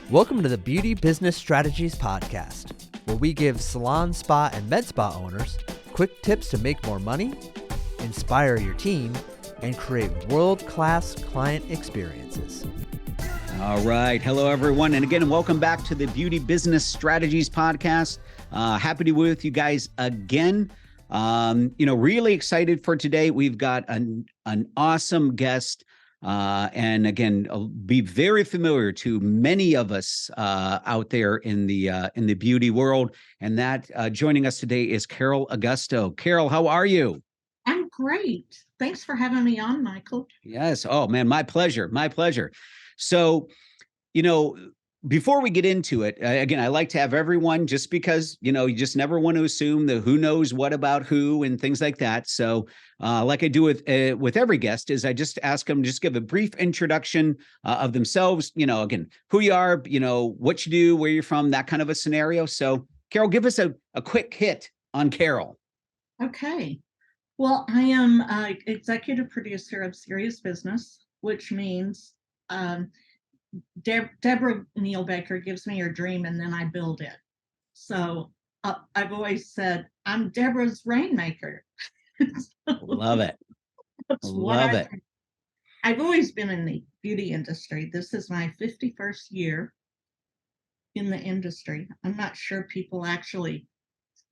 Welcome to the Beauty Business Strategies Podcast, where we give salon, spa, and med spa owners quick tips to make more money, inspire your team, and create world-class client experiences. All right. Hello, everyone. And again, welcome back to the Beauty Business Strategies Podcast. Happy to be with you guys again. Really excited for today. We've got an awesome guest. And again, be very familiar to many of us out there in the beauty world. And that joining us today is Carol Augusto. Carol, how are you? I'm great. Thanks for having me on, Michael. Yes. Oh, man, my pleasure. My pleasure. So, before we get into it, again, I like to have everyone, just because, you just never want to assume the who knows what about who and things like that. So like I do with every guest, is I just ask them, just give a brief introduction of themselves, again, who you are, what you do, where you're from, that kind of a scenario. So Carol, give us a quick hit on Carol. Okay. Well, I am executive producer of Serious Business, which means Deborah Neal Baker gives me her dream and then I build it. So I've always said, I'm Deborah's rainmaker. Love it. Love it. I've always been in the beauty industry. This is my 51st year in the industry. I'm not sure people actually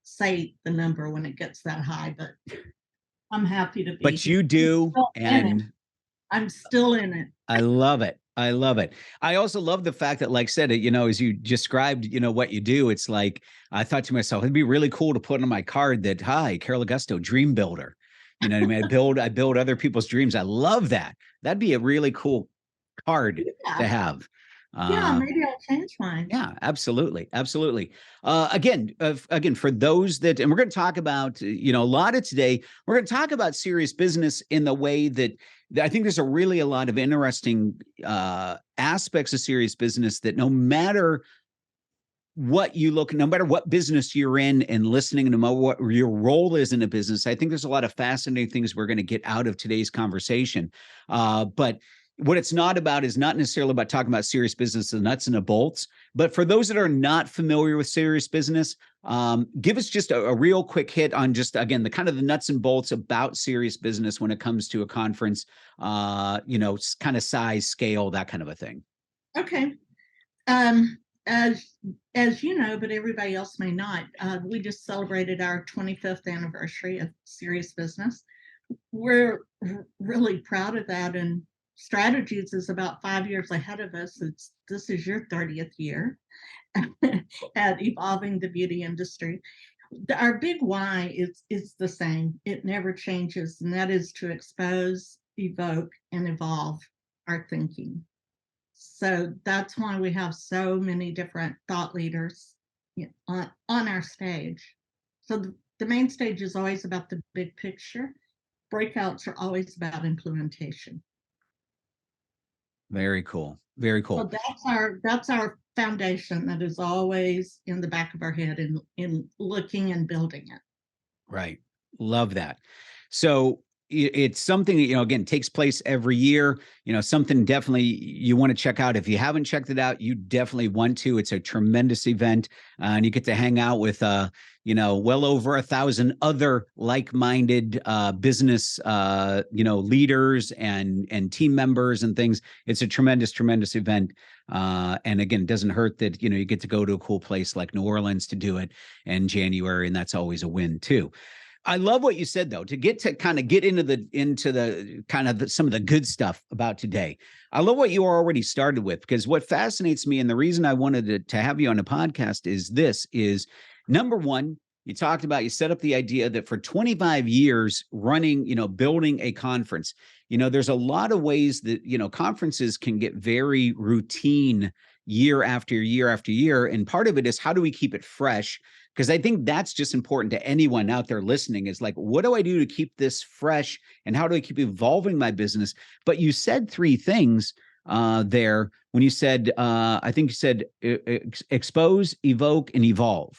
say the number when it gets that high, but I'm happy to be. But you do, and I'm still in it. I love it. I love it. I also love the fact that, like I said, as you described, what you do, it's like, I thought to myself, it'd be really cool to put on my card that, hi, Carol Augusto, dream builder. You know what I mean? I build other people's dreams. I love that. That'd be a really cool card to have. Maybe I'll change mine. Yeah, absolutely. Absolutely. Again, for those that, and we're going to talk about, a lot of today, we're going to talk about serious business in the way that I think there's a lot of interesting aspects of serious business that no matter what business you're in and listening, no matter what your role is in a business, I think there's a lot of fascinating things we're going to get out of today's conversation. But what it's not about is not necessarily about talking about serious business, the nuts and the bolts. But for those that are not familiar with serious business, give us just a real quick hit on just, again, the kind of the nuts and bolts about serious business when it comes to a conference, kind of size, scale, that kind of a thing. Okay. As you know, but everybody else may not, we just celebrated our 25th anniversary of Serious Business. We're really proud of that, and Strategies is about 5 years ahead of us. This is your 30th year at evolving the beauty industry. Our big why is the same. It never changes, and that is to expose, evoke, and evolve our thinking. So that's why we have so many different thought leaders on our stage. So the main stage is always about the big picture. Breakouts are always about implementation. Very cool. Very cool. So that's our foundation that is always in the back of our head in looking and building it. Right. Love that. So it's something that, again, takes place every year, something definitely you want to check out. If you haven't checked it out, you definitely want to. It's a tremendous event, and you get to hang out with, well over 1,000 other like-minded business, leaders and team members and things. It's a tremendous, tremendous event. And again, it doesn't hurt that, you get to go to a cool place like New Orleans to do it in January, and that's always a win too. I love what you said, though, to get into the kind of some of the good stuff about today. I love what you already started with, because what fascinates me, and the reason I wanted to have you on the podcast is number one, you set up the idea that for 25 years running, building a conference, there's a lot of ways that, conferences can get very routine year after year after year. And part of it is, how do we keep it fresh? Because I think that's just important to anyone out there listening, is like, what do I do to keep this fresh? And how do I keep evolving my business? But you said three things there when you said, I think you said expose, evoke, and evolve.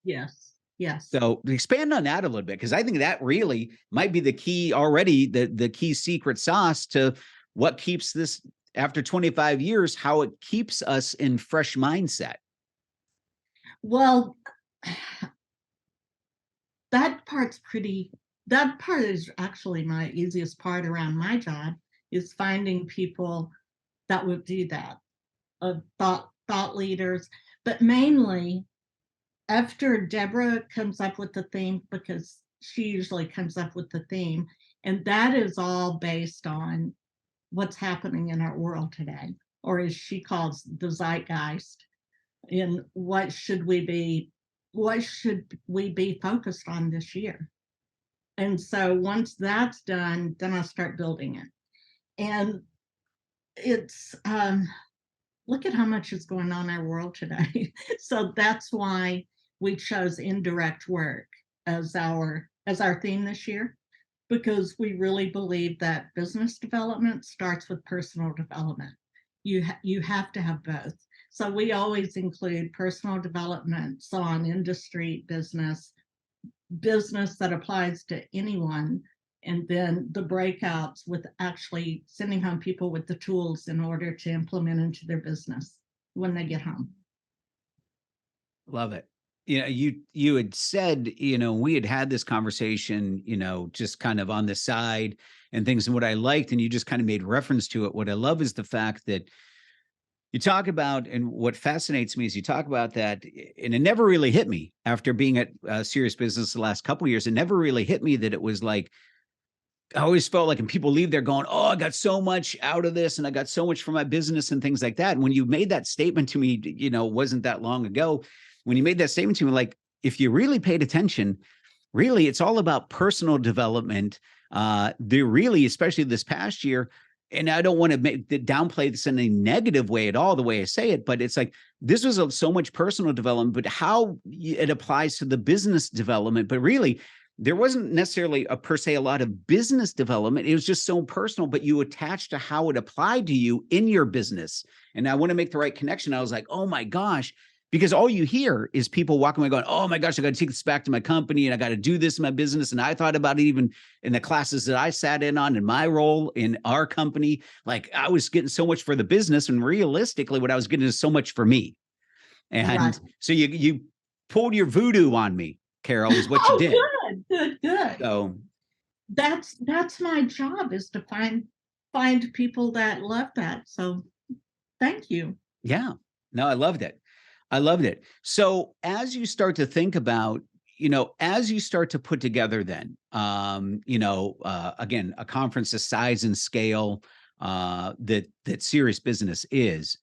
Yes. Yes. So expand on that a little bit, because I think that really might be the key already, the key secret sauce to what keeps this after 25 years, how it keeps us in fresh mindset. Well, that part is actually my easiest part around my job, is finding people that would do that, thought leaders, but mainly after Deborah comes up with the theme, because she usually comes up with the theme, and that is all based on what's happening in our world today, or as she calls the zeitgeist, in what should we be focused on this year. And so once that's done, then I start building it. And it's look at how much is going on in our world today. So that's why we chose indirect work as our theme this year, because we really believe that business development starts with personal development. You have to have both. So we always include personal development, so on industry, business that applies to anyone, and then the breakouts with actually sending home people with the tools in order to implement into their business when they get home. Love it. You had said, we had this conversation, just kind of on the side and things, and what I liked, and you just kind of made reference to it. What I love is the fact that you talk about, and what fascinates me is you talk about that, and it never really hit me after being at Serious Business the last couple of years. It never really hit me that it was like, I always felt like, and people leave there going, oh, I got so much out of this and I got so much from my business and things like that. And when you made that statement to me, wasn't that long ago, when you made that statement to me, like, if you really paid attention, really, it's all about personal development. They're really, especially this past year, and I don't want to downplay this in a negative way at all, the way I say it, but it's like, this was so much personal development, but how it applies to the business development. But really, there wasn't necessarily per se a lot of business development. It was just so personal, but you attached to how it applied to you in your business. And I want to make the right connection. I was like, oh my gosh, because all you hear is people walking away going, oh my gosh, I got to take this back to my company and I got to do this in my business. And I thought about it even in the classes that I sat in on in my role in our company. Like, I was getting so much for the business, and realistically what I was getting is so much for me. And right. So you pulled your voodoo on me, Carol, is what you did. Good. So that's my job, is to find people that love that. So thank you. Yeah, no, I loved it. So as you start to think about, as you start to put together then, again, a conference the size and scale that Serious Business is,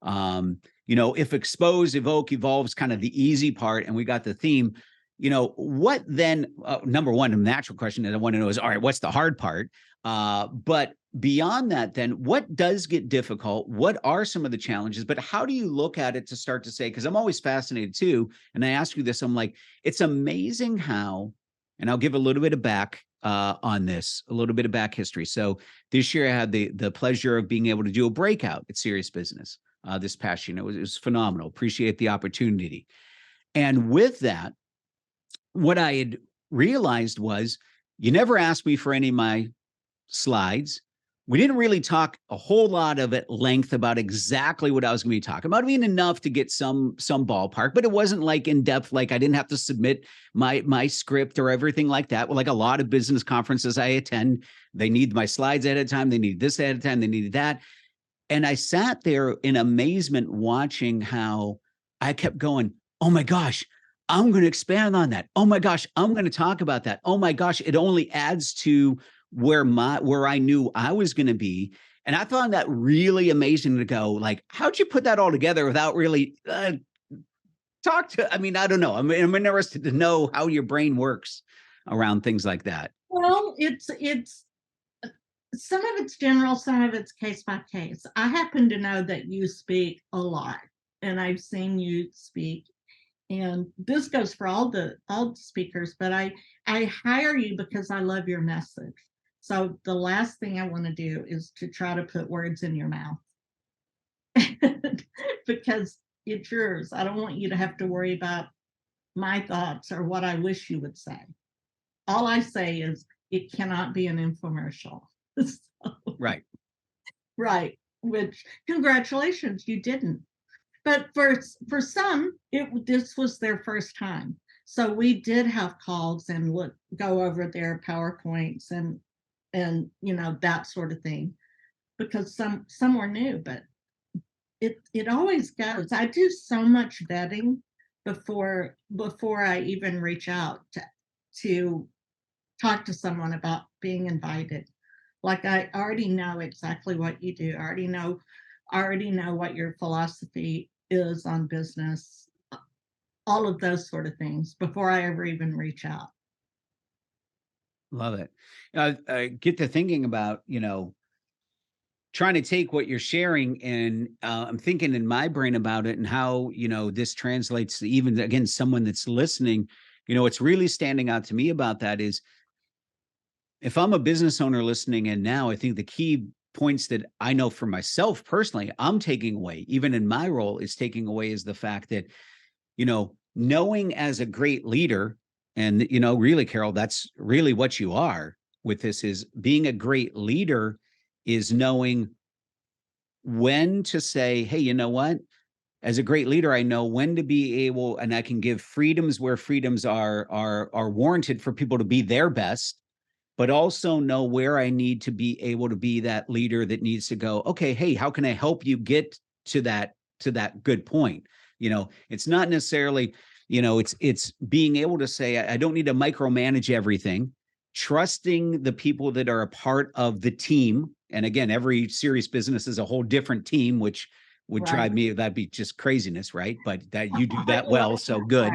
if expose, evoke, evolve is kind of the easy part, and we got the theme, what then, number one, a natural question that I want to know is, all right, what's the hard part? But beyond that, then what does get difficult? What are some of the challenges? But how do you look at it to start to say, because I'm always fascinated too, and I ask you this, I'm like, it's amazing how, and I'll give a little bit of back on this, a little bit of back history. So this year I had the pleasure of being able to do a breakout at Serious Business this past year. It was phenomenal. Appreciate the opportunity. And with that, what I had realized was, you never asked me for any of my slides. We didn't really talk a whole lot of at length about exactly what I was going to be talking about. I mean, enough to get some ballpark, but it wasn't like in depth. Like, I didn't have to submit my script or everything like that. Well, like a lot of business conferences I attend, they need my slides ahead of time. They need this ahead of time. They needed that. And I sat there in amazement watching how I kept going, oh my gosh, I'm going to expand on that. Oh my gosh, I'm going to talk about that. Oh my gosh, it only adds to where I knew I was going to be. And I found that really amazing to go, like, how'd you put that all together without really I don't know. I'm interested to know how your brain works around things like that. Well, it's some of it's general, some of it's case by case. I happen to know that you speak a lot, and I've seen you speak. And this goes for all the speakers, but I hire you because I love your message. So the last thing I want to do is to try to put words in your mouth because it's yours. I don't want you to have to worry about my thoughts or what I wish you would say. All I say is it cannot be an infomercial. Right. Right. which congratulations, you didn't. But for some, this was their first time. So we did have calls and go over their PowerPoints and that sort of thing, because some were new, but it always goes. I do so much vetting before I even reach out to talk to someone about being invited. Like, I already know exactly what you do. I already know what your philosophy is on business, all of those sort of things before I ever even reach out. Love it. I get to thinking about, trying to take what you're sharing, and I'm thinking in my brain about it and how, this translates to even, again, someone that's listening. What's really standing out to me about that is, if I'm a business owner listening in now, I think the key points that I know for myself personally, I'm taking away, even in my role, is taking away is the fact that, knowing as a great leader, and, really, Carol, that's really what you are with this, is being a great leader is knowing when to say, hey, you know what? As a great leader, I know when to be able, and I can give freedoms where freedoms are warranted for people to be their best, but also know where I need to be able to be that leader that needs to go, okay, hey, how can I help you get to that good point? It's not necessarily, it's being able to say, I don't need to micromanage everything, trusting the people that are a part of the team. And again, every serious business is a whole different team, which would drive me, that'd be just craziness, right? But that you do that well, so good.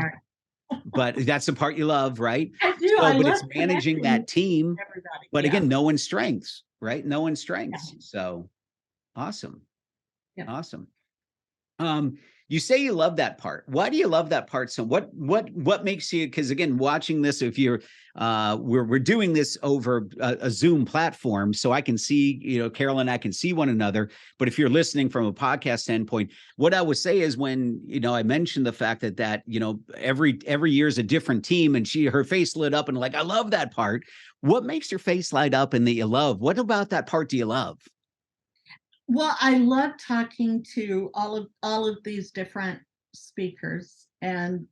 But that's the part you love, right? I do. But it's managing that team. Everybody. But again, no one's strengths, right? No one's strengths. Yeah. So awesome. Yeah. Awesome. You say you love that part. Why do you love that part? So what makes you, because again, watching this, if you're, we're doing this over a Zoom platform, so I can see, Carol and I can see one another. But if you're listening from a podcast standpoint, what I would say is, when, I mentioned the fact that, every year is a different team, and her face lit up and like, I love that part. What makes your face light up and that you love? What about that part do you love? Well, I love talking to all of these different speakers and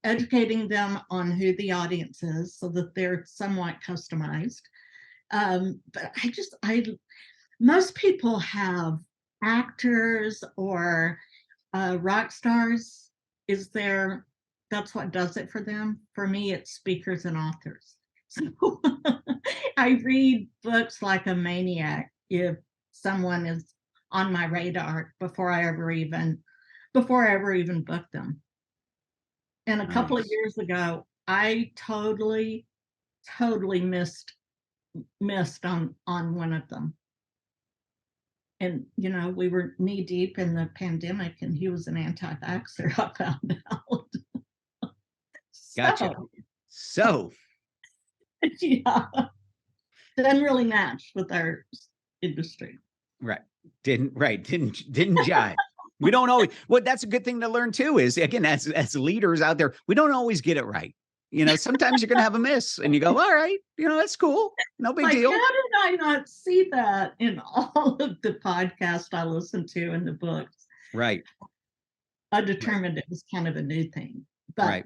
educating them on who the audience is, so that they're somewhat customized. But most people have actors or rock stars. That's what does it for them. For me, it's speakers and authors. So I read books like a maniac if someone is on my radar before I ever even book them. And a couple of years ago, I totally missed on one of them. And we were knee deep in the pandemic, and he was an anti-vaxxer, I found out. Gotcha. So yeah, doesn't really match with our industry. Right. Didn't jive. We don't always, well, that's a good thing to learn too, is, again, as leaders out there, we don't always get it right. Sometimes you're going to have a miss and you go, all right, that's cool. No big deal. How did I not see that in all of the podcasts I listened to and the books? Right. I determined it was kind of a new thing, but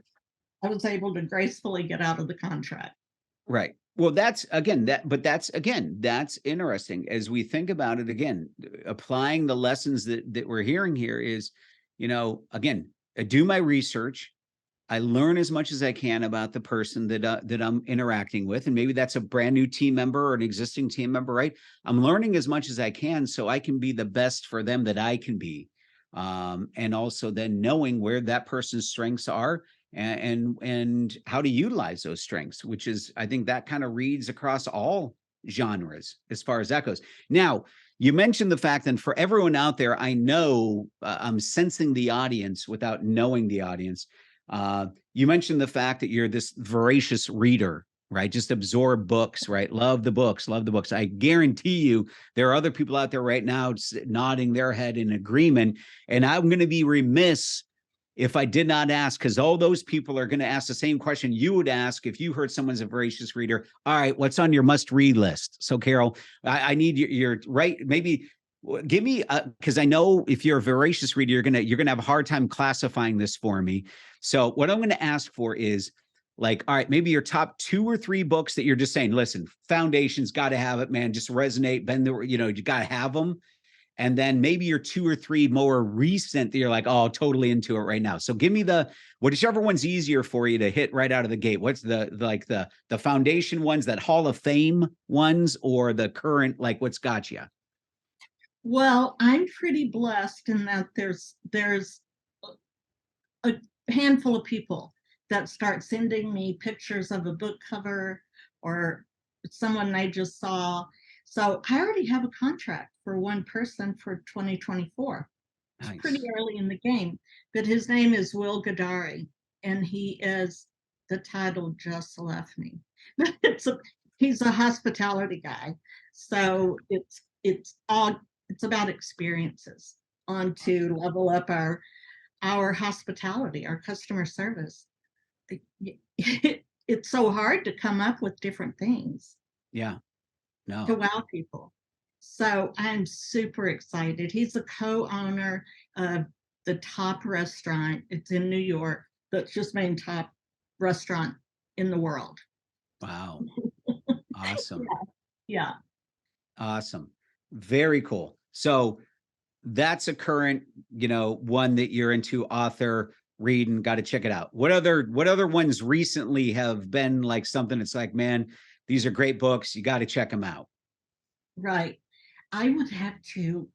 I was able to gracefully get out of the contract. Right. Well, that's interesting as we think about it. Again, applying the lessons that we're hearing here is, again, I do my research. I learn as much as I can about the person that I'm interacting with. And maybe that's a brand new team member or an existing team member, right? I'm learning as much as I can so I can be the best for them that I can be. And also then knowing where that person's strengths are, and how to utilize those strengths, which is, I think that kind of reads across all genres as far as that goes. Now, you mentioned the fact that for everyone out there, I know I'm sensing the audience without knowing the audience. You mentioned the fact that you're this voracious reader, right? Just absorb books, right? Love the books. I guarantee you there are other people out there right now nodding their head in agreement. And I'm going to be remiss if I did not ask, because all those people are going to ask the same question you would ask if you heard someone's a voracious reader. All right, what's on your must-read list? So, Carol, I need your right. Maybe Give me, because I know if you're a voracious reader, you're gonna have a hard time classifying this for me. So what I'm going to ask for is, like, all right, maybe your top 2 or 3 books that you're just saying, listen, foundations, got to have it, man, just resonate, bend the, you got to have them. And then maybe your 2 or 3 more recent that you're like, oh, totally into it right now. So give me whichever one's easier for you to hit right out of the gate. What's the foundation ones, that Hall of Fame ones, or the current, like, what's got you? Well, I'm pretty blessed in that there's a handful of people that start sending me pictures of a book cover or someone they just saw. So I already have a contract for one person for 2024. It's Nice. pretty early in the game, but his name is Will Gadari, and he is, the title just left me. He's a hospitality guy, so it's about experiences on to level up our hospitality, our customer service. It's so hard to come up with different things Yeah. No. to wow people. So I'm super excited. He's a co-owner of the top restaurant. It's in New York. That's just main top restaurant in the world. Wow. Awesome. Yeah. Awesome. Very cool. So that's a current, one that you're into, author, read, and got to check it out. What other ones recently have been like something that's like, man, these are great books, you got to check them out? Right. I would have to,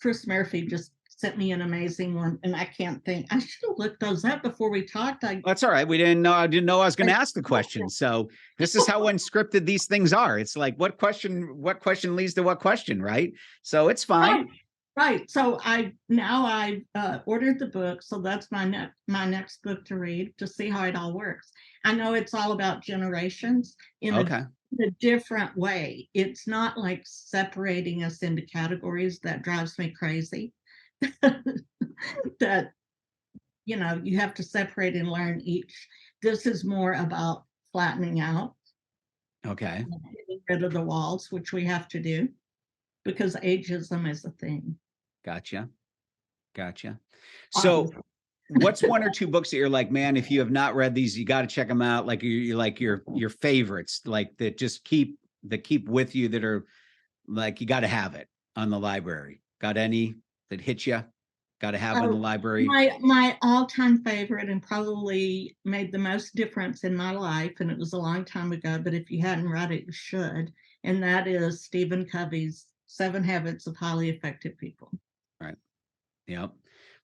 Chris Murphy just sent me an amazing one, and I can't think. I should have looked those up before we talked. That's all right. We didn't know. I didn't know I was going to ask the question. So this is how unscripted these things are. It's like, what question leads to what question, right? So it's fine. Right. So I ordered the book. So that's my next book to read, to see how it all works. I know it's all about generations in a different way. It's not like separating us into categories. That drives me crazy. That, you have to separate and learn each. This is more about flattening out. Okay. Getting rid of the walls, which we have to do because ageism is a thing. Gotcha. So what's 1 or 2 books that you're like, man, if you have not read these, you got to check them out. Like you like your favorites, like that just keep with you, that are like, you got to have it on the library. Got any that hit you? Got to have on the library? My all-time favorite, and probably made the most difference in my life, and it was a long time ago, but if you hadn't read it, you should. And that is Stephen Covey's 7 Habits of Highly Effective People. Right. Yep.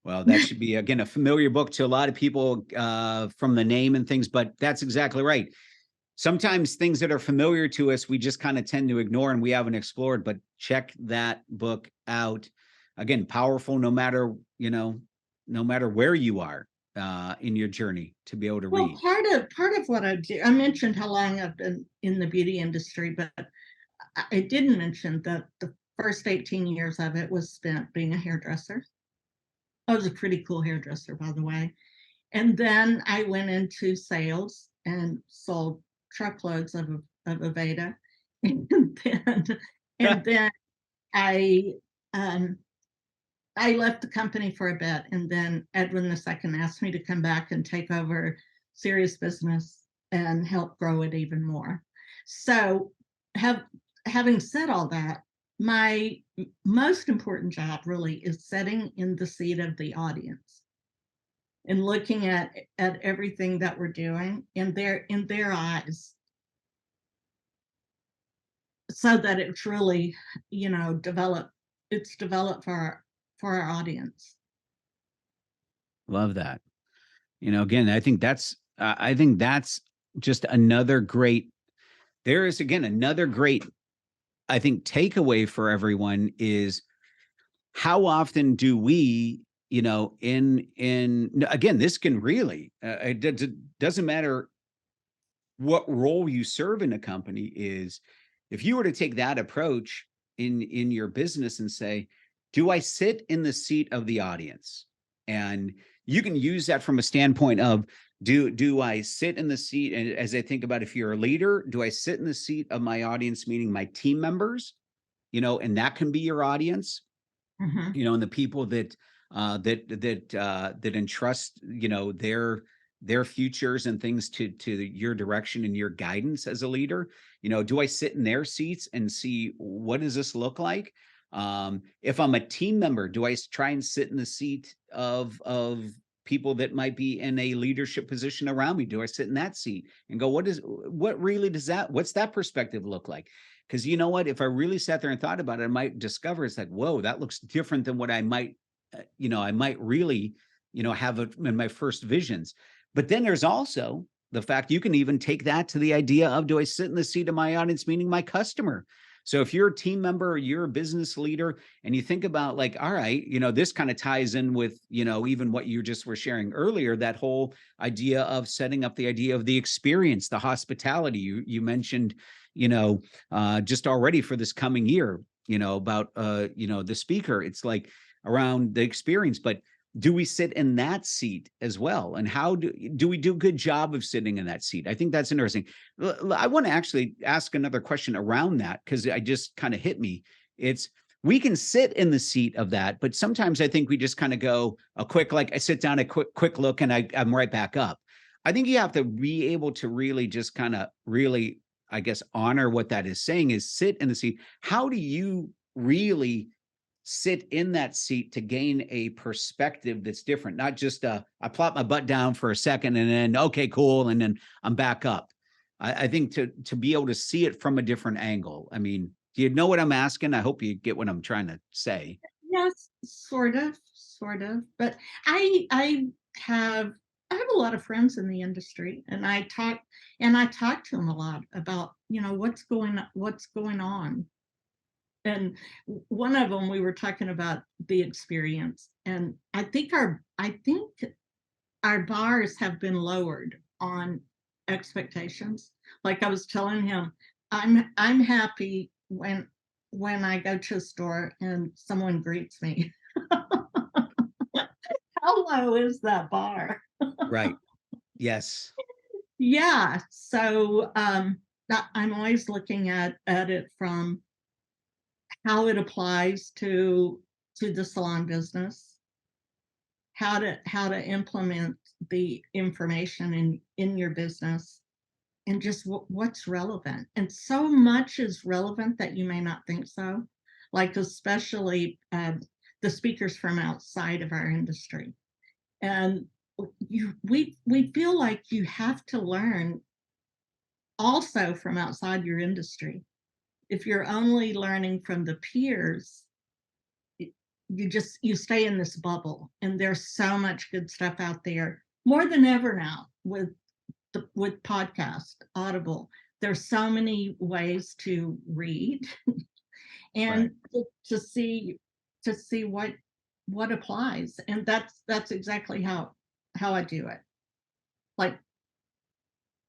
Well, that should be, again, a familiar book to a lot of people from the name and things, but that's exactly right. Sometimes things that are familiar to us, we just kind of tend to ignore and we haven't explored, but check that book out. Again, powerful, no matter where you are in your journey, to be able to read. Part of what I do, I mentioned how long I've been in the beauty industry, but I didn't mention that the first 18 years of it was spent being a hairdresser. I was a pretty cool hairdresser, by the way. And then I went into sales and sold truckloads of Aveda. And then I left the company for a bit, and then Edwin II asked me to come back and take over Serious Business and help grow it even more. So having said all that, my most important job really is sitting in the seat of the audience and looking at everything that we're doing in their eyes, so that it's really, developed for our audience. Love that. Again, I think that's just another great, there is, again, another great, I think, takeaway for everyone is, how often do we, again, this can really, it doesn't matter what role you serve in a company, is if you were to take that approach in your business and say, do I sit in the seat of the audience? And you can use that from a standpoint of, do I sit in the seat? And as I think about, if you're a leader, do I sit in the seat of my audience, meaning my team members? and that can be your audience, Mhm. and the people that entrust, their futures and things to your direction and your guidance as a leader. Do I sit in their seats and see, what does this look like? If I'm a team member, do I try and sit in the seat of people that might be in a leadership position around me? Do I sit in that seat and go, what's that perspective look like? Because you know what, if I really sat there and thought about it, I might discover it's like, whoa, that looks different than what I might, I might really, have in my first visions. But then there's also the fact you can even take that to the idea of, do I sit in the seat of my audience, meaning my customer? So if you're a team member or you're a business leader and you think about like, all right, this kind of ties in with, even what you just were sharing earlier, that whole idea of setting up the idea of the experience, the hospitality you mentioned, just already for this coming year, about, the speaker. It's like around the experience, but do we sit in that seat as well? And how do we do a good job of sitting in that seat? I think that's interesting. I want to actually ask another question around that, because I just kind of hit me. It's, we can sit in the seat of that, but sometimes I think we just kind of go a quick, like I sit down, a quick look, and I'm right back up. I think you have to be able to really just kind of really, I guess, honor what that is saying, is sit in the seat. How do you really sit in that seat to gain a perspective that's different, not just I plop my butt down for a second and then, okay, cool, and then I'm back up? I think to be able to see it from a different angle. I mean, do you know what I'm asking? I hope you get what I'm trying to say. Yes, sort of. But I have I have a lot of friends in the industry, and I talk to them a lot about, what's going on. And one of them, we were talking about the experience, and I think our bars have been lowered on expectations. Like I was telling him, I'm happy when I go to a store and someone greets me. How low is that bar? Right. Yes. Yeah. So I'm always looking at it from how it applies to the salon business, how to implement the information in your business, and just what's relevant. And so much is relevant that you may not think so, like especially the speakers from outside of our industry. And we feel like you have to learn also from outside your industry. If you're only learning from the peers, you stay in this bubble, and there's so much good stuff out there, more than ever now, with podcast, Audible. There's so many ways to read Right. and to see what applies. And that's exactly how I do it. Like,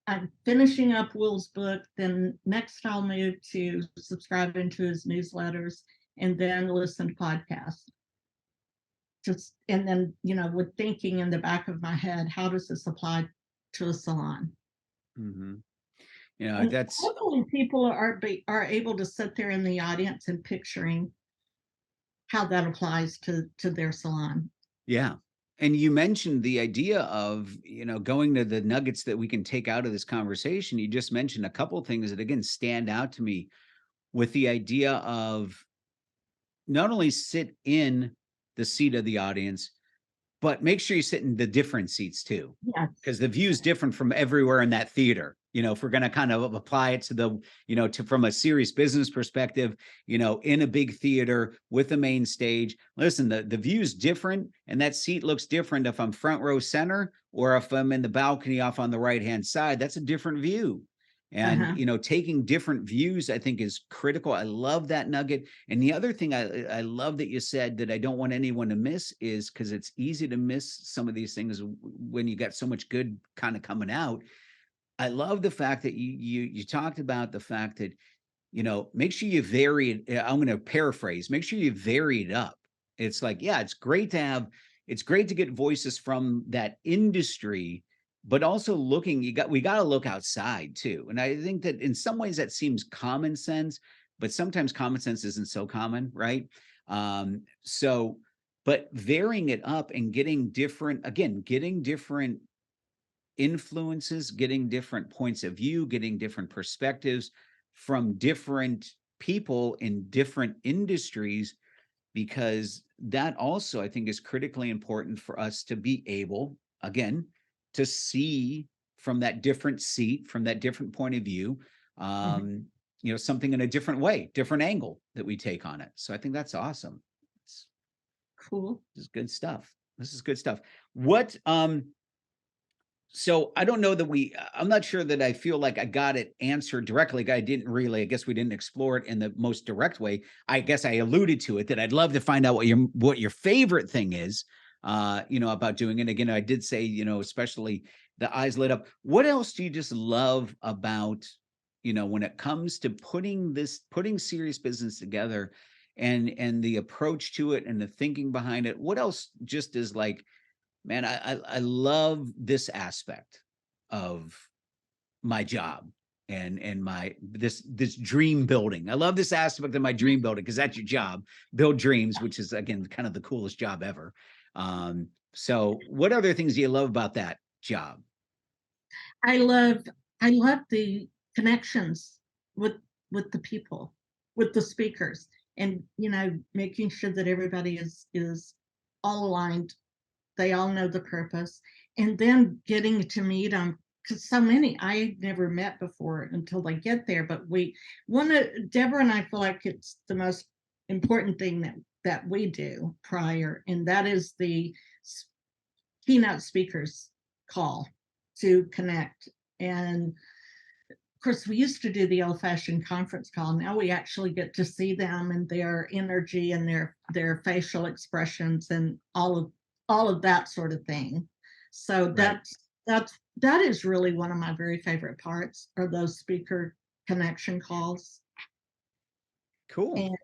I'm finishing up Will's book, then next I'll move to subscribing to his newsletters, and then listen to podcasts. Just, and then, with thinking in the back of my head, how does this apply to a salon? Hmm. And That's, hopefully people are able to sit there in the audience and picturing how that applies to their salon. yeah. And you mentioned the idea of, going to the nuggets that we can take out of this conversation. You just mentioned a couple of things that, again, stand out to me, with the idea of not only sit in the seat of the audience, but make sure you sit in the different seats too, Yes. because the view is different from everywhere in that theater. If we're going to kind of apply it to the, from a serious business perspective, in a big theater with a main stage, listen, the view is different, and that seat looks different if I'm front row center or if I'm in the balcony off on the right-hand side. That's a different view. And, Uh-huh. taking different views, I think, is critical. I love that nugget. And the other thing I love that you said that I don't want anyone to miss is, because it's easy to miss some of these things when you got so much good kind of coming out. I love the fact that you talked about the fact that, make sure you vary it. I'm going to paraphrase, make sure you vary it up. It's like, yeah, it's great to get voices from that industry, but also we got to look outside too. And I think that in some ways that seems common sense, but sometimes common sense isn't so common, right? So, but varying it up and getting different influences, getting different points of view, getting different perspectives from different people in different industries, because that also, I think, is critically important for us to be able, again, to see from that different seat, from that different point of view, something in a different way, different angle that we take on it. So I think that's awesome. Cool. This is good stuff. This is good stuff. What, so I don't know that I'm not sure that I feel like I got it answered directly. I guess we didn't explore it in the most direct way. I guess I alluded to it, that I'd love to find out what your favorite thing is, about doing it. Again, I did say, especially the eyes lit up. What else do you just love about, when it comes to putting serious business together, and the approach to it and the thinking behind it? What else just is like, man, I love this aspect of my job and my this dream building. I love this aspect of my dream building, because that's your job, build dreams, which is, again, kind of the coolest job ever. So what other things do you love about that job? I love the connections with the people, with the speakers, and making sure that everybody is all aligned. They all know the purpose, and then getting to meet them, because so many I never met before until they get there. But Deborah and I feel like it's the most important thing that we do prior, and that is the keynote speakers call to connect. And of course, we used to do the old-fashioned conference call. Now we actually get to see them and their energy and their facial expressions and all of that sort of thing. So Right. that is really one of my very favorite parts, are those speaker connection calls. Cool. And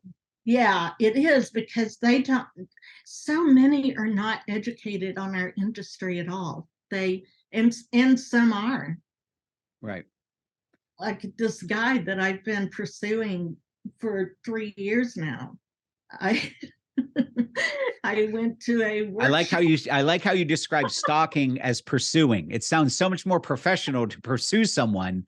yeah, it is, because so many are not educated on our industry at all. And some are. Right. Like this guy that I've been pursuing for 3 years now. I I went to a workshop. I like how you describe stalking as pursuing. It sounds so much more professional to pursue someone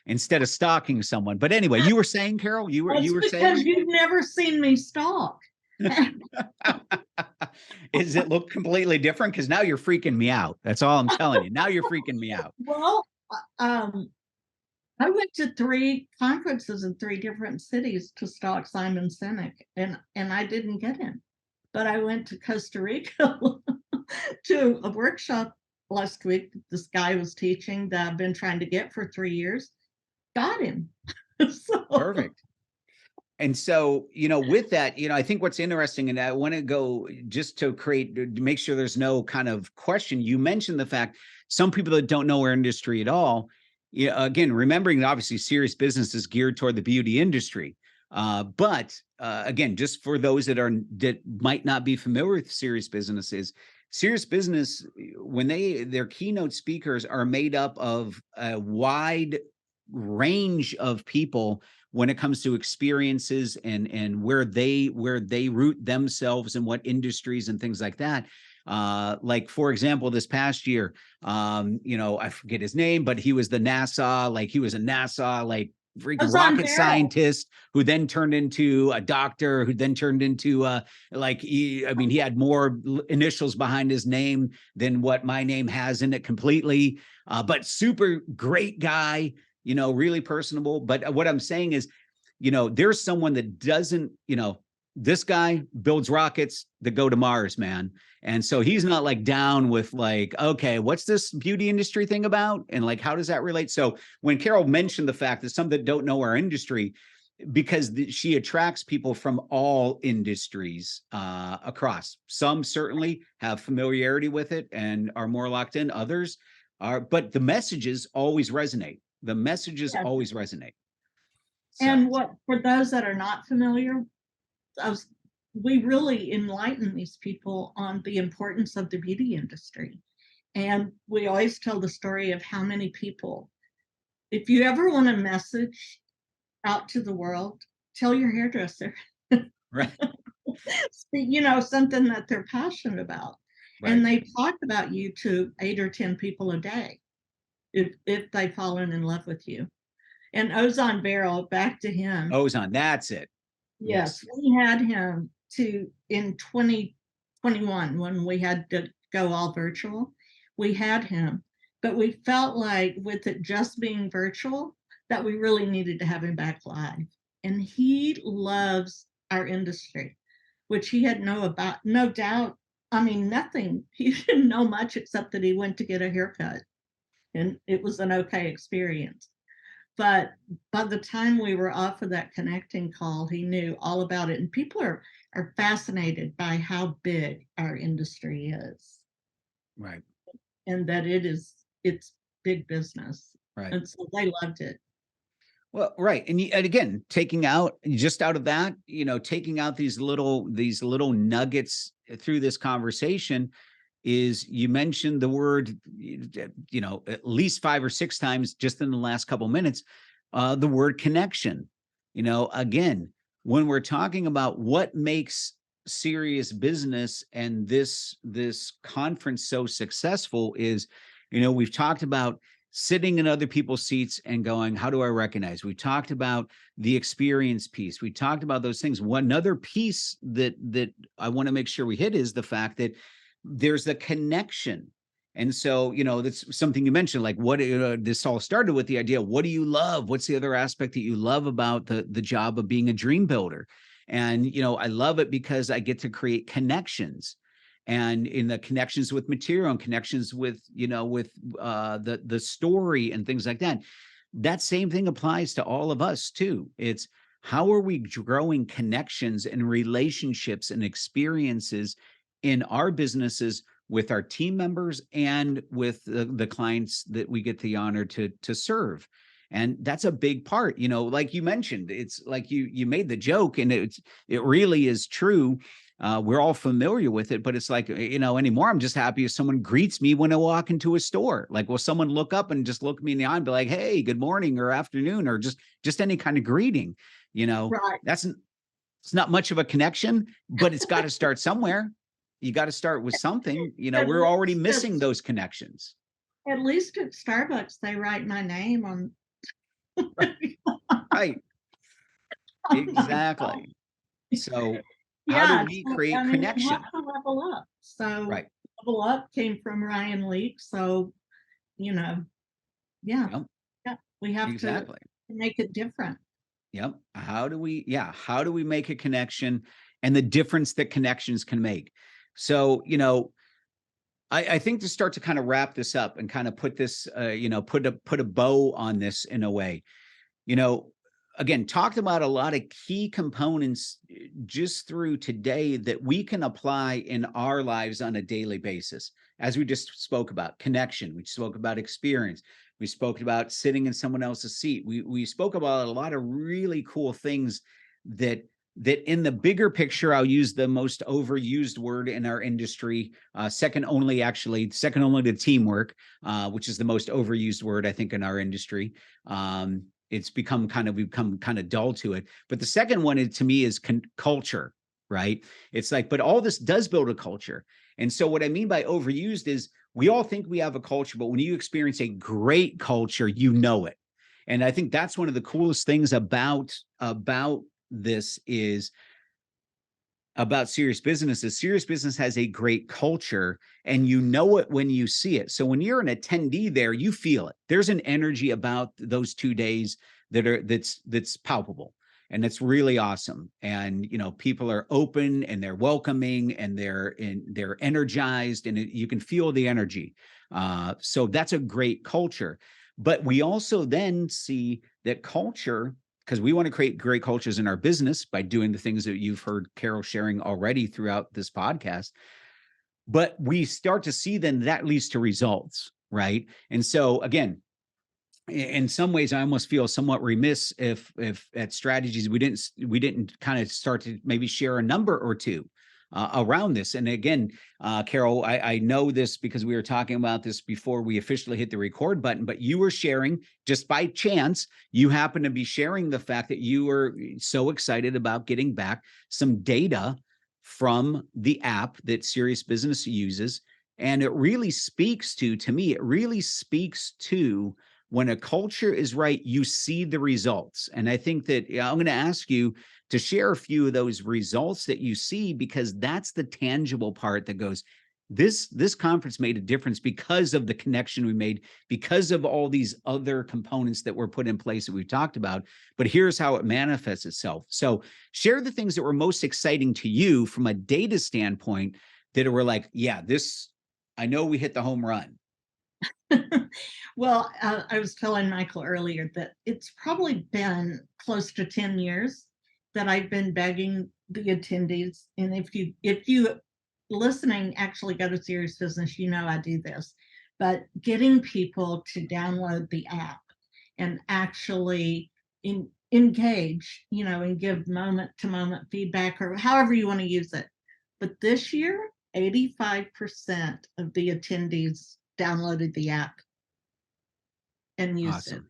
instead of stalking someone. But anyway, you were saying, Carol, you were Because saying, you've never seen me stalk. is it look completely different? Because now you're freaking me out. That's all I'm telling you. Now you're freaking me out. Well, I went to 3 conferences in 3 different cities to stalk Simon Sinek, and I didn't get him. But I went to Costa Rica to a workshop last week. This guy was teaching that I've been trying to get for 3 years. Got him. So. Perfect. And so, with that, I think what's interesting, and I want to go just to make sure there's no kind of question. You mentioned the fact some people that don't know our industry at all, again, remembering that obviously serious business is geared toward the beauty industry. But again, just for those that might not be familiar with serious businesses, serious business, when their keynote speakers are made up of a wide range of people when it comes to experiences and where they root themselves and what industries and things like that. Like, for example, this past year, I forget his name, but he was a NASA freaking rocket scientist who then turned into a doctor, who then turned into he had more initials behind his name than what my name has in it completely. But super great guy, really personable. But what I'm saying is, there's someone that doesn't, this guy builds rockets that go to Mars, man. And so he's not like down with like, okay, what's this beauty industry thing about? And like, how does that relate? So when Carol mentioned the fact that some that don't know our industry, because she attracts people from all industries across. Some certainly have familiarity with it and are more locked in. Others are, but the messages always resonate. The messages always resonate. So. And for those that are not familiar, we really enlighten these people on the importance of the beauty industry. And we always tell the story of how many people, if you ever want a message out to the world, tell your hairdresser. Right. Something that they're passionate about. Right. And they talk about you to 8 or 10 people a day if they've fallen in love with you. And Ozone Barrel, back to him. Ozone, that's it. Yes, we had him in 2021 when we had to go all virtual. We had him, but we felt like with it just being virtual, that we really needed to have him back live. And he loves our industry, which he had no doubt. I mean, nothing. He didn't know much except that he went to get a haircut, and it was an okay experience. But by the time we were off of that connecting call, he knew all about it. And people are fascinated by how big our industry is. Right. And that it's big business. Right. And so they loved it. Well, right. And again, taking out that, taking out these little nuggets through this conversation is, you mentioned the word, at least 5 or 6 times just in the last couple minutes, the word connection. Again, when we're talking about what makes serious business and this conference so successful is, we've talked about sitting in other people's seats and going, how do I recognize? We talked about the experience piece. We talked about those things. One other piece that I want to make sure we hit is the fact that there's the connection. And so, that's something you mentioned, like what this all started with the idea, what do you love? What's the other aspect that you love about the job of being a dream builder? And, I love it because I get to create connections. And in the connections with material and connections with, the story and things like that. That same thing applies to all of us too. It's how are we growing connections and relationships and experiences in our businesses with our team members and with the clients that we get the honor to serve. And that's a big part, like you mentioned, it's like you made the joke, and it really is true. We're all familiar with it, but it's like, anymore, I'm just happy if someone greets me when I walk into a store. Like, will someone look up and just look me in the eye and be like, hey, good morning or afternoon, or just any kind of greeting, Right. It's not much of a connection, but it's got to start somewhere. You got to start with something, we're already missing those connections. At least at Starbucks, they write my name on. Right. Exactly. So how do we create connection? We have to level up. So right. Level Up came from Ryan Leake. So, yeah, we have to make it different. Yep. How do we make a connection and the difference that connections can make? So, I think to start to kind of wrap this up and kind of put this, put a bow on this in a way, again, talked about a lot of key components just through today that we can apply in our lives on a daily basis. As we just spoke about connection, we spoke about experience, we spoke about sitting in someone else's seat. We spoke about a lot of really cool things that in the bigger picture, I'll use the most overused word in our industry, second only to teamwork, which is the most overused word, I think, in our industry. We've become kind of dull to it. But the second one to me is culture, right? It's like, but all this does build a culture. And so what I mean by overused is we all think we have a culture, but when you experience a great culture, you know it. And I think that's one of the coolest things about this is about serious business is serious business has a great culture, and you know it when you see it. So when you're an attendee there, you feel it. There's an energy about those 2 days that's palpable, and it's really awesome. And people are open and they're welcoming and they're energized, and you can feel the energy. So that's a great culture. But we also then see that culture, because we want to create great cultures in our business by doing the things that you've heard Carol sharing already throughout this podcast. But we start to see then that leads to results, right? And so again, in some ways, I almost feel somewhat remiss if at strategies we didn't kind of start to maybe share a number or two around this. And again, Carol, I know this because we were talking about this before we officially hit the record button, but you were sharing, just by chance, you happen to be sharing the fact that you were so excited about getting back some data from the app that Serious Business uses. And it really speaks to me, it really speaks to when a culture is right, you see the results. And I think that I'm going to ask you to share a few of those results that you see, because that's the tangible part that goes, this conference made a difference because of the connection we made, because of all these other components that were put in place that we've talked about. But here's how it manifests itself. So share the things that were most exciting to you from a data standpoint that were like, yeah, this, I know we hit the home run. Well, I was telling Michael earlier that it's probably been close to 10 years that I've been begging the attendees. And if you listening actually go to Serious Business, you know I do this, but getting people to download the app and actually engage, and give moment to moment feedback, or however you want to use it. But this year, 85% of the attendees downloaded the app and used it.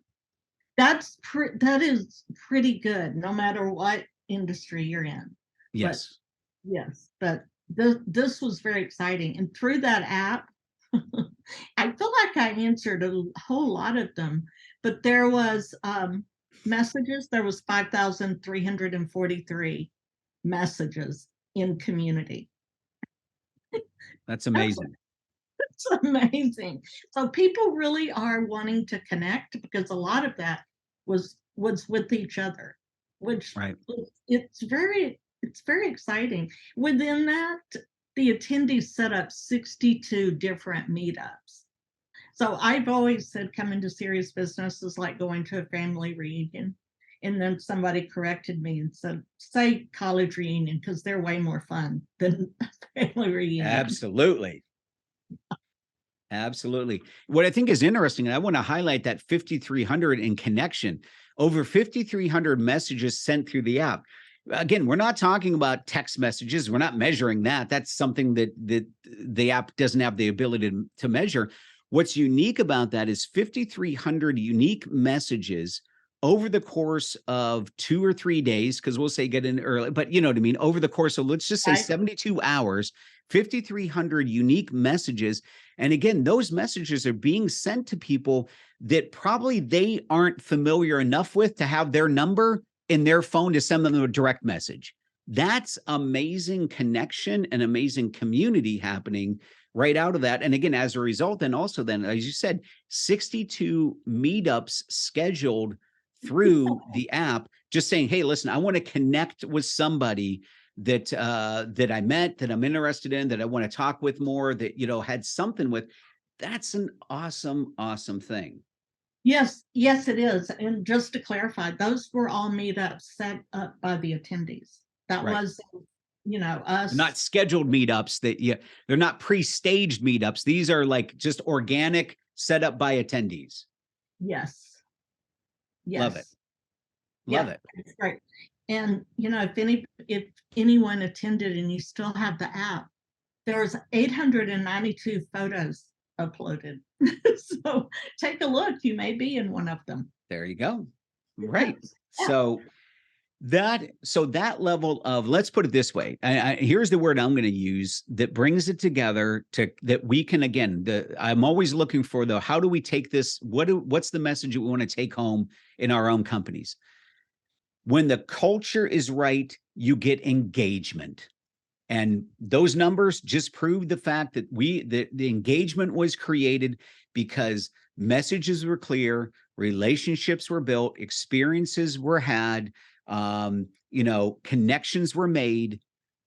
Awesome. That is pretty good, no matter what industry you're in. Yes. But this was very exciting. And through that app, I feel like I answered a whole lot of them, but there was messages. There was 5,343 messages in community. That's amazing. It's amazing. So people really are wanting to connect, because a lot of that was with each other, which right. It's very exciting. Within that, the attendees set up 62 different meetups. So I've always said coming to Serious Business is like going to a family reunion. And then somebody corrected me and said, say college reunion, because they're way more fun than a family reunion. Absolutely. Absolutely. What I think is interesting, and I want to highlight that 5,300 in connection, over 5,300 messages sent through the app. Again, we're not talking about text messages. We're not measuring that. That's something that the app doesn't have the ability to measure. What's unique about that is 5,300 unique messages over the course of 2 or 3 days, because we'll say get in early, but you know what I mean, over the course of, let's just say 72 hours, 5,300 unique messages. And again, those messages are being sent to people that probably they aren't familiar enough with to have their number in their phone to send them a direct message. That's amazing connection and amazing community happening right out of that. And again, as a result, and also then, as you said, 62 meetups scheduled through the app, just saying, hey, listen, I want to connect with somebody that I met, that I'm interested in, that I want to talk with more, that, had something with. That's an awesome, awesome thing. Yes, it is. And just to clarify, those were all meetups set up by the attendees. That right. was, us. They're not scheduled meetups. They're not pre-staged meetups. These are like just organic, set up by attendees. Yes. Love it. Love it. That's great. And if anyone attended and you still have the app, there's 892 photos uploaded. So take a look. You may be in one of them. There you go. Right. Yeah. So that level of, let's put it this way. Here's the word I'm going to use that brings it together that we can, again, I'm always looking for how do we take this? What's the message that we want to take home in our own companies? When the culture is right, you get engagement. And those numbers just prove the fact that the engagement was created because messages were clear, relationships were built, experiences were had, connections were made.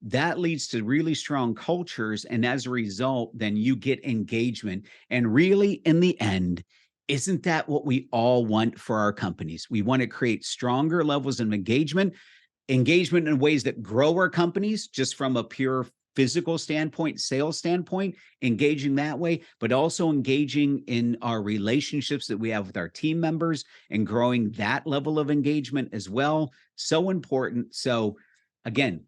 That leads to really strong cultures. And as a result, then you get engagement. And really, in the end, isn't that what we all want for our companies? We want to create stronger levels of engagement in ways that grow our companies, just from a pure physical standpoint, sales standpoint, engaging that way, but also engaging in our relationships that we have with our team members and growing that level of engagement as well. So important. So again,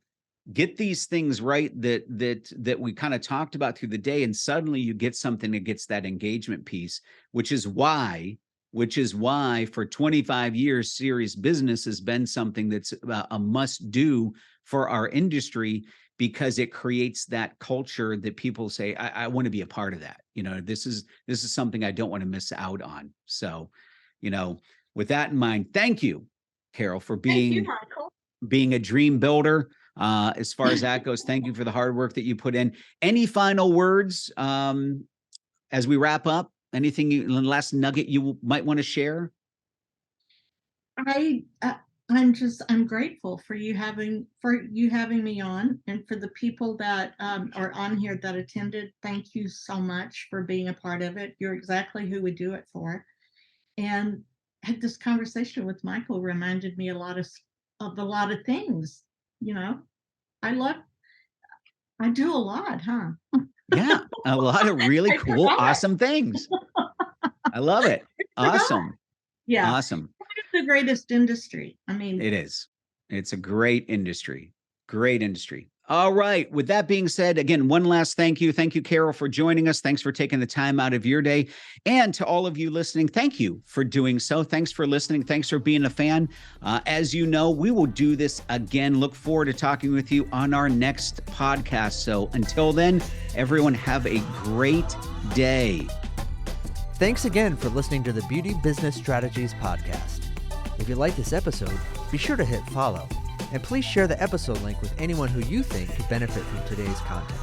get these things right that we kind of talked about through the day, and suddenly you get something that gets that engagement piece, which is why for 25 years, serious business has been something that's a must do for our industry, because it creates that culture that people say, I want to be a part of that. This is something I don't want to miss out on. So, with that in mind, thank you, Carol, for Thank you, Michael. being a dream builder. As far as that goes, thank you for the hard work that you put in. Any final words as we wrap up? Anything, last nugget you might want to share? I'm grateful for you having me on, and for the people that are on here that attended. Thank you so much for being a part of it. You're exactly who we do it for. And had this conversation with Michael reminded me a lot of things. I do a lot, huh? Yeah, a lot of really cool, awesome things. I love it. Awesome. Yeah. Awesome. It's the greatest industry. I mean, it is. It's a great industry. Great industry. All right. With that being said, again, one last thank you. Thank you, Carol, for joining us. Thanks for taking the time out of your day. And to all of you listening, thank you for doing so. Thanks for listening. Thanks for being a fan. As you know, we will do this again. Look forward to talking with you on our next podcast. So until then, everyone have a great day. Thanks again for listening to the Beauty Business Strategies podcast. If you like this episode, be sure to hit follow, and please share the episode link with anyone who you think could benefit from today's content.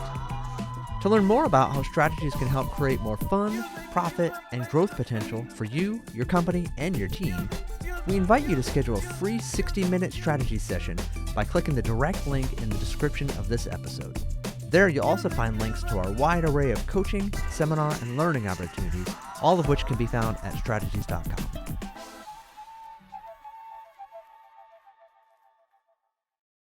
To learn more about how strategies can help create more fun, profit, and growth potential for you, your company, and your team, we invite you to schedule a free 60-minute strategy session by clicking the direct link in the description of this episode. There you'll also find links to our wide array of coaching, seminar, and learning opportunities, all of which can be found at strategies.com.